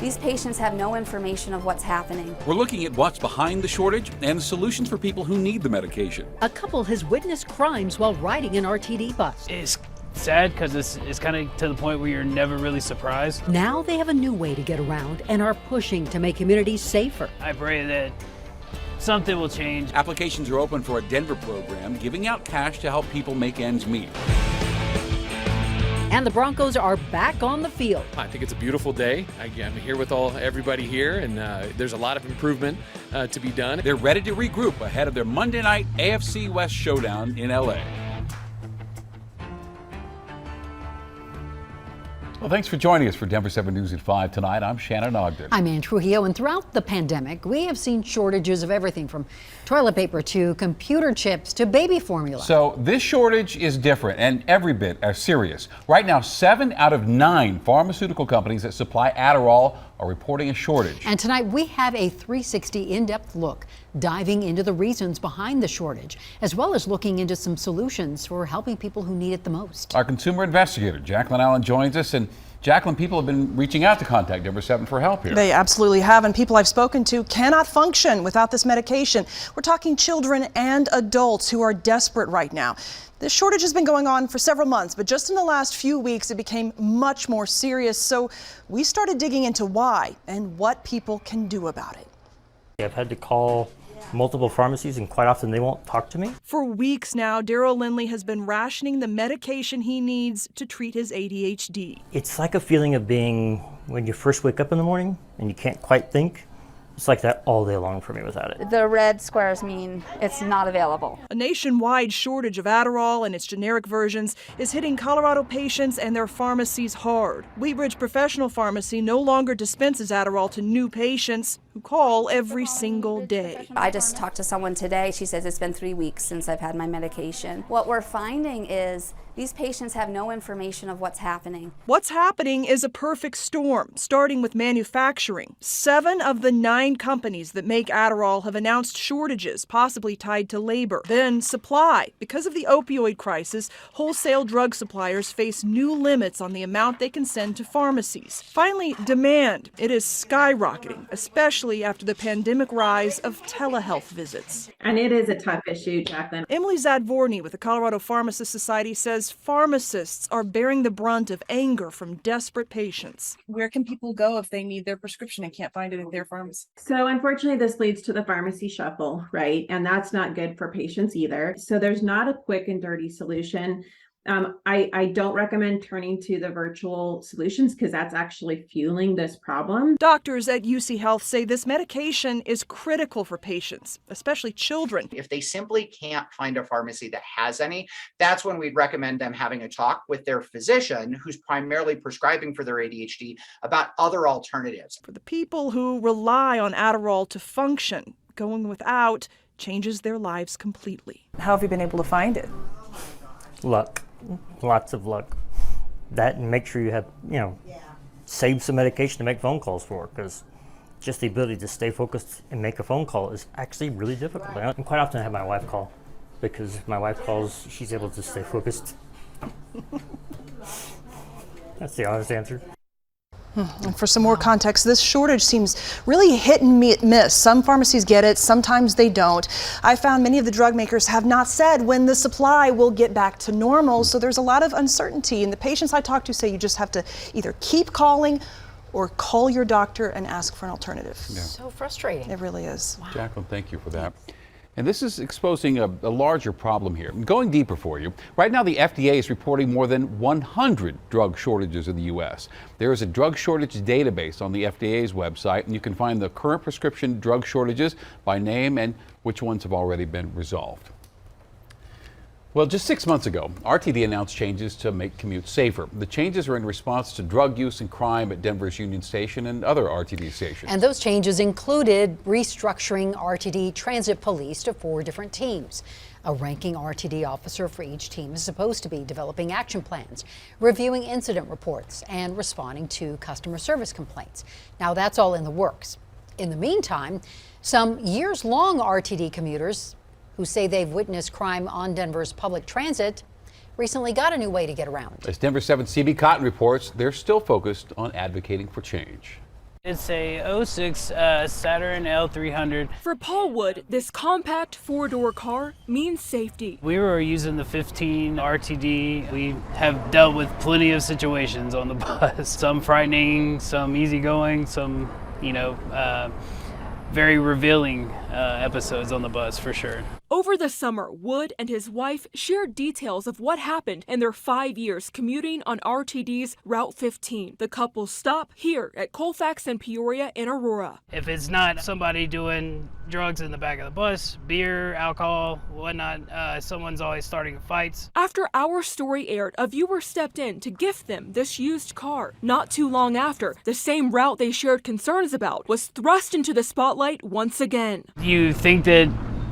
These patients have no information of what's happening. We're looking at what's behind the shortage and the solutions for people who need the medication. A couple has witnessed crimes while riding an RTD bus. It's sad because it's kind of to the point where you're never really surprised. Now they have a new way to get around and are pushing to make communities safer. I pray that something will change. Applications are open for a Denver program giving out cash to help people make ends meet. And the Broncos are back on the field. I think it's a beautiful day. I'm here with everybody here, and there's a lot of improvement to be done. They're ready to regroup ahead of their Monday night AFC West showdown in LA. Well, thanks for joining us for Denver 7 News at 5 tonight. I'm Shannon Ogden. I'm Ann Trujillo, and throughout the pandemic, we have seen shortages of everything from toilet paper to computer chips to baby formula. So this shortage is different and every bit as serious. Right now, 7 out of 9 pharmaceutical companies that supply Adderall are reporting a shortage. And tonight we have a 360 in-depth look, diving into the reasons behind the shortage, as well as looking into some solutions for helping people who need it the most. Our consumer investigator, Jacqueline Allen, joins us. And Jacqueline, people have been reaching out to contact Denver 7 for help here. They absolutely have, and people I've spoken to cannot function without this medication. We're talking children and adults who are desperate right now. This shortage has been going on for several months, but just in the last few weeks, it became much more serious. So we started digging into why and what people can do about it. I've had to call multiple pharmacies, and quite often they won't talk to me. For weeks now, Daryl Lindley has been rationing the medication he needs to treat his ADHD. It's like a feeling of being when you first wake up in the morning and you can't quite think. It's like that all day long for me without it. The red squares mean it's not available. A nationwide shortage of Adderall and its generic versions is hitting Colorado patients and their pharmacies hard. Wheatridge Professional Pharmacy no longer dispenses Adderall to new patients who call every single day. I just talked to someone today. She says it's been 3 weeks since I've had my medication. What we're finding is these patients have no information of what's happening. What's happening is a perfect storm, starting with manufacturing. 7 of the 9 companies that make Adderall have announced shortages, possibly tied to labor. Then supply. Because of the opioid crisis, wholesale drug suppliers face new limits on the amount they can send to pharmacies. Finally, demand. It is skyrocketing, especially after the pandemic rise of telehealth visits. And it is a tough issue, Jacqueline. Emily Zadvorny with the Colorado Pharmacists Society says pharmacists are bearing the brunt of anger from desperate patients. Where can people go if they need their prescription and can't find it at their pharmacy? So unfortunately, this leads to the pharmacy shuffle, right? And that's not good for patients either. So there's not a quick and dirty solution. I don't recommend turning to the virtual solutions because that's actually fueling this problem. Doctors at UC Health say this medication is critical for patients, especially children. If they simply can't find a pharmacy that has any, that's when we'd recommend them having a talk with their physician who's primarily prescribing for their ADHD about other alternatives. For the people who rely on Adderall to function, going without changes their lives completely. How have you been able to find it? Luck. Lots of luck. That, and make sure you have, save some medication to make phone calls for, because just the ability to stay focused and make a phone call is actually really difficult. And quite often I have my wife call, because if my wife calls, she's able to stay focused. That's the honest answer. And for some more context, this shortage seems really hit and miss. Some pharmacies get it, sometimes they don't. I found many of the drug makers have not said when the supply will get back to normal, so there's a lot of uncertainty. And the patients I talk to say you just have to either keep calling or call your doctor and ask for an alternative. Yeah. So frustrating. It really is. Wow. Jacqueline, thank you for that. And this is exposing a larger problem here. Going deeper for you, right now the FDA is reporting more than 100 drug shortages in the U.S. There is a drug shortage database on the FDA's website, and you can find the current prescription drug shortages by name and which ones have already been resolved. Well, just 6 months ago, RTD announced changes to make commutes safer. The changes are in response to drug use and crime at Denver's Union Station and other RTD stations. And those changes included restructuring RTD transit police to 4 different teams. A ranking RTD officer for each team is supposed to be developing action plans, reviewing incident reports, and responding to customer service complaints. Now that's all in the works. In the meantime, some years-long RTD commuters who say they've witnessed crime on Denver's public transit recently got a new way to get around. As Denver 7's CB Cotton reports, they're still focused on advocating for change. It's a 06 Saturn L300. For Paul Wood, this compact four-door car means safety. We were using the 15 RTD. We have dealt with plenty of situations on the bus. Some frightening, some easygoing, some, very revealing episodes on the bus for sure. Over the summer, Wood and his wife shared details of what happened in their 5 years commuting on RTD's Route 15. The couple stop here at Colfax and Peoria in Aurora. If it's not somebody doing drugs in the back of the bus, beer, alcohol, whatnot, someone's always starting fights. After our story aired, a viewer stepped in to gift them this used car. Not too long after, the same route they shared concerns about was thrust into the spotlight once again. You think that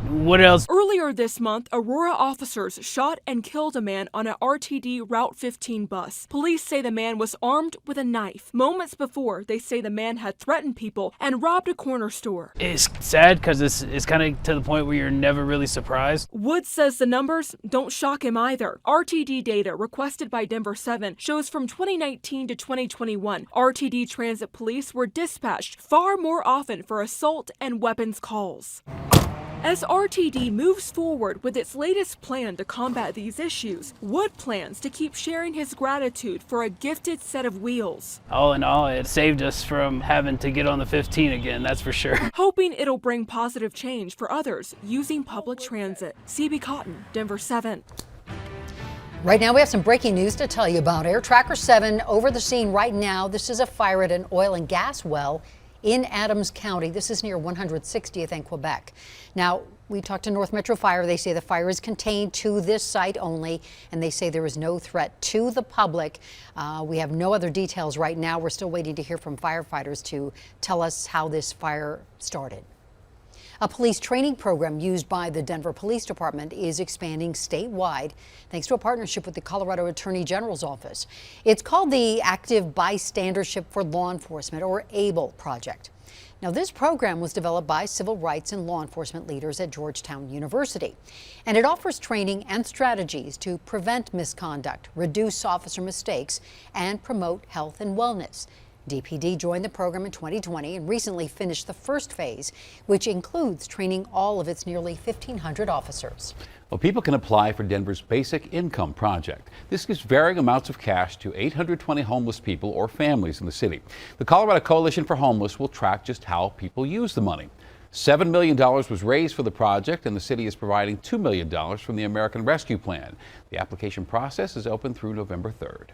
what else? Earlier this month, Aurora officers shot and killed a man on an RTD Route 15 bus. Police say the man was armed with a knife. Moments before, they say the man had threatened people and robbed a corner store. It's sad because it's kind of to the point where you're never really surprised. Wood says the numbers don't shock him either. RTD data requested by Denver 7 shows from 2019 to 2021, RTD transit police were dispatched far more often for assault and weapons calls. As RTD moves forward with its latest plan to combat these issues, Wood plans to keep sharing his gratitude for a gifted set of wheels. All in all, it saved us from having to get on the 15 again, that's for sure. Hoping it'll bring positive change for others using public transit. CB Cotton, Denver 7. Right now we have some breaking news to tell you about. Air Tracker 7 over the scene right now. This is a fire at an oil and gas well in Adams County. This is near 160th and Quebec. Now, we talked to North Metro Fire. They say the fire is contained to this site only, and they say there is no threat to the public. We have no other details right now. We're still waiting to hear from firefighters to tell us how this fire started. A police training program used by the Denver Police Department is expanding statewide thanks to a partnership with the Colorado Attorney General's office. It's called the Active Bystandership for Law Enforcement, or ABLE project. Now, this program was developed by civil rights and law enforcement leaders at Georgetown University, and it offers training and strategies to prevent misconduct, reduce officer mistakes, and promote health and wellness. DPD joined the program in 2020 and recently finished the first phase, which includes training all of its nearly 1,500 officers. Well, people can apply for Denver's Basic Income Project. This gives varying amounts of cash to 820 homeless people or families in the city. The Colorado Coalition for Homeless will track just how people use the money. $7 million was raised for the project, and the city is providing $2 million from the American Rescue Plan. The application process is open through November 3rd.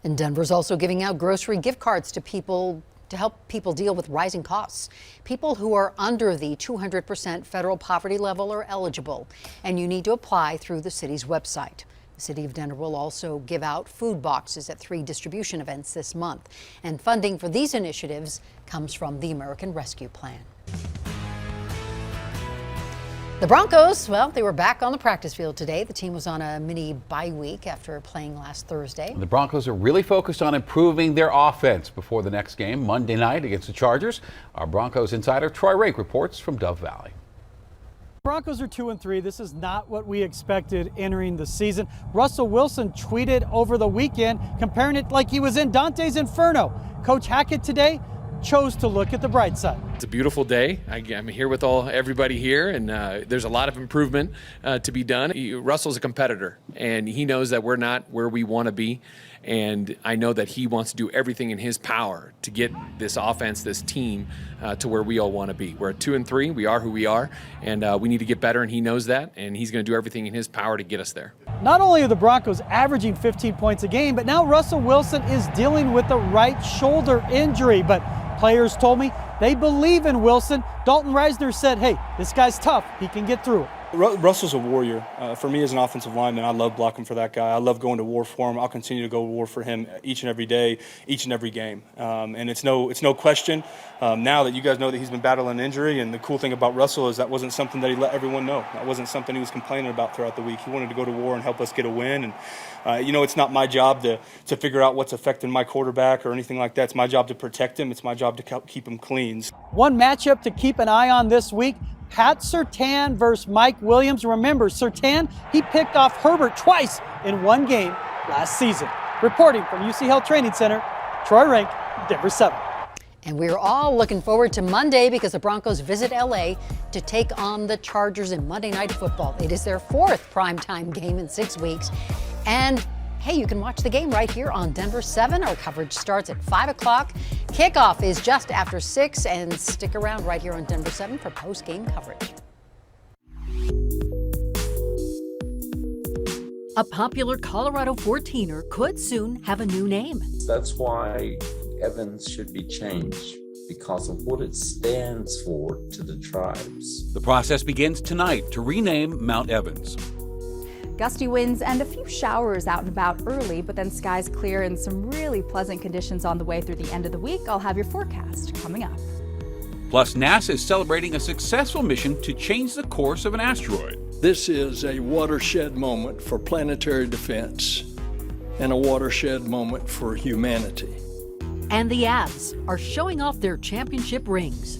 And Denver's also giving out grocery gift cards to people to help people deal with rising costs. People who are under the 200% federal poverty level are eligible, and you need to apply through the city's website. The City of Denver will also give out food boxes at 3 distribution events this month, and funding for these initiatives comes from the American Rescue Plan. The Broncos, well, they were back on the practice field today. The team was on a mini bye week after playing last Thursday. The Broncos are really focused on improving their offense before the next game Monday night against the Chargers. Our Broncos insider Troy Rake reports from Dove Valley. Broncos are 2-3. This is not what we expected entering the season. Russell Wilson tweeted over the weekend comparing it like he was in Dante's Inferno. Coach Hackett today chose to look at the bright side. It's a beautiful day. I'm here with everybody here, and there's a lot of improvement to be done. Russell's a competitor, and he knows that we're not where we want to be, and I know that he wants to do everything in his power to get this offense, this team, to where we all want to be. We're at 2-3. We are who we are, and we need to get better, and he knows that, and he's going to do everything in his power to get us there. Not only are the Broncos averaging 15 points a game, but now Russell Wilson is dealing with a right shoulder injury. But players told me they believe in Wilson. Dalton Reisner said, hey, this guy's tough. He can get through it. Russell's a warrior. For me as an offensive lineman, I love blocking for that guy. I love going to war for him. I'll continue to go to war for him each and every day, each and every game. And it's no question now that you guys know that he's been battling injury. And the cool thing about Russell is that wasn't something that he let everyone know. That wasn't something he was complaining about throughout the week. He wanted to go to war and help us get a win. And it's not my job to figure out what's affecting my quarterback or anything like that. It's my job to protect him. It's my job to keep him clean. One matchup to keep an eye on this week, Pat Surtain versus Mike Williams. Remember, Surtain, he picked off Herbert twice in one game last season. Reporting from UC Health Training Center, Troy Rake, Denver 7. And we're all looking forward to Monday because the Broncos visit LA to take on the Chargers in Monday Night Football. It is their 4th primetime game in 6 weeks. And hey, you can watch the game right here on Denver 7. Our coverage starts at 5 o'clock. Kickoff is just after 6, and stick around right here on Denver 7 for post-game coverage. A popular Colorado 14er could soon have a new name. That's why Evans should be changed, because of what it stands for to the tribes. The process begins tonight to rename Mount Evans. Gusty winds and a few showers out and about early, but then skies clear and some really pleasant conditions on the way through the end of the week. I'll have your forecast coming up. Plus, NASA is celebrating a successful mission to change the course of an asteroid. This is a watershed moment for planetary defense and a watershed moment for humanity. And the Avs are showing off their championship rings.